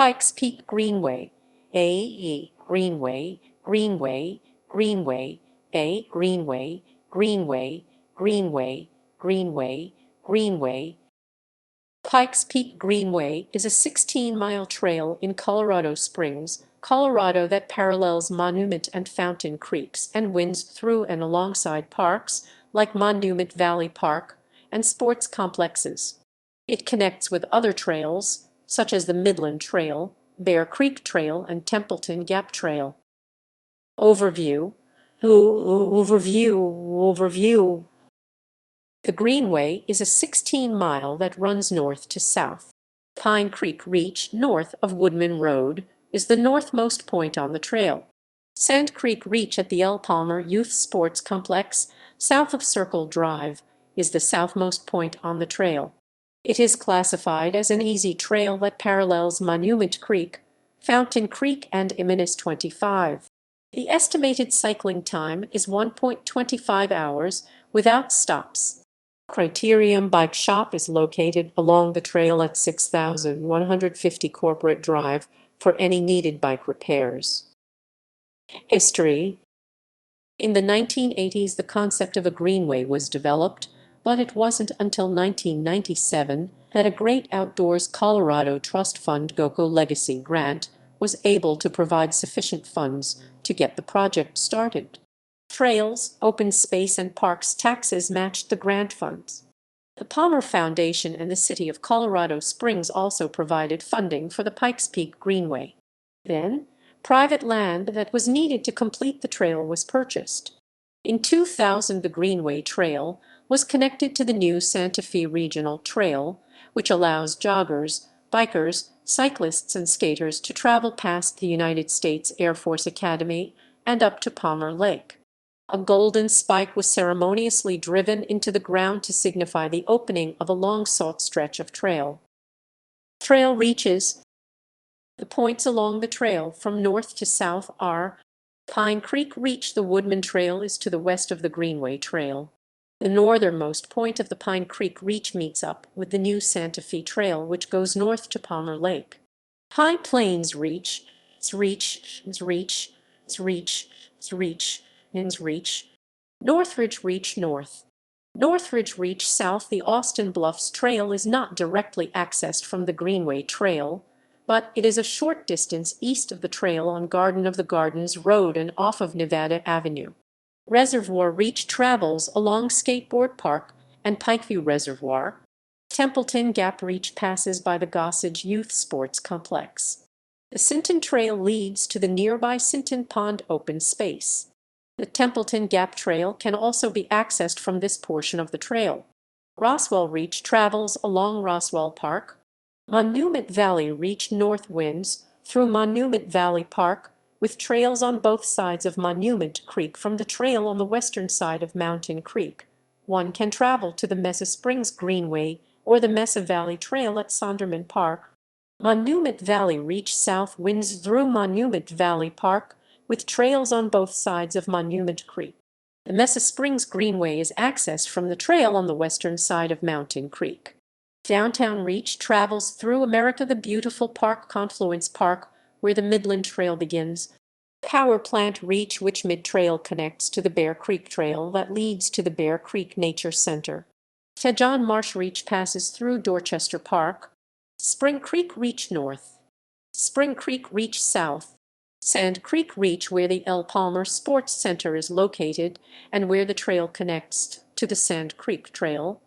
Pikes Peak Greenway, A-E, Greenway, Greenway, Greenway, A, Greenway, Greenway, Greenway, Greenway, Greenway. Pikes Peak Greenway is a 16-mile trail in Colorado Springs, Colorado that parallels Monument and Fountain Creeks and winds through and alongside parks like Monument Valley Park and sports complexes. It connects with other trails, such as the Midland Trail, Bear Creek Trail, and Templeton Gap Trail. Overview. Overview. The Greenway is a 16-mile that runs north to south. Pine Creek Reach, north of Woodman Road, is the northmost point on the trail. Sand Creek Reach at the L. Palmer Youth Sports Complex, south of Circle Drive, is the southmost point on the trail. It is classified as an easy trail that parallels Monument Creek, Fountain Creek, and Imminus 25. The estimated cycling time is 1.25 hours without stops. Criterium Bike Shop is located along the trail at 6150 Corporate Drive for any needed bike repairs. History. In the 1980s, the concept of a greenway was developed, but it wasn't until 1997 that a Great Outdoors Colorado Trust Fund GOCO Legacy grant was able to provide sufficient funds to get the project started. Trails, open space, and parks taxes matched the grant funds. The Palmer Foundation and the City of Colorado Springs also provided funding for the Pikes Peak Greenway. Then, private land that was needed to complete the trail was purchased. In 2000, the Greenway Trail was connected to the new Santa Fe Regional Trail, which allows joggers, bikers, cyclists, and skaters to travel past the United States Air Force Academy and up to Palmer Lake. A golden spike was ceremoniously driven into the ground to signify the opening of a long-sought stretch of trail. Trail reaches. The points along the trail from north to south are Pine Creek Reach. The Woodman Trail is to the west of the Greenway Trail. The northernmost point of the Pine Creek Reach meets up with the new Santa Fe Trail, which goes north to Palmer Lake. High Plains Reach. Northridge Reach north. Northridge Reach south. The Austin Bluffs Trail is not directly accessed from the Greenway Trail, but it is a short distance east of the trail on Garden of the Gardens Road and off of Nevada Avenue. Reservoir Reach travels along Skateboard Park and Pikeview Reservoir. Templeton Gap Reach passes by the Gossage Youth Sports Complex. The Sinton Trail leads to the nearby Sinton Pond open space. The Templeton Gap Trail can also be accessed from this portion of the trail. Roswell Reach travels along Roswell Park. Monument Valley Reach north winds through Monument Valley Park, with trails on both sides of Monument Creek. From the trail on the western side of Mountain Creek, one can travel to the Mesa Springs Greenway or the Mesa Valley Trail at Sonderman Park. Monument Valley Reach south winds through Monument Valley Park, with trails on both sides of Monument Creek. The Mesa Springs Greenway is accessed from the trail on the western side of Mountain Creek. Downtown Reach travels through America the Beautiful Park, Confluence Park, where the Midland Trail begins. Power Plant Reach, which mid-trail connects to the Bear Creek Trail that leads to the Bear Creek Nature Center. Tejon Marsh Reach passes through Dorchester Park. Spring Creek Reach north. Spring Creek Reach south. Sand Creek Reach, where the L. Palmer Sports Center is located and where the trail connects to the Sand Creek Trail.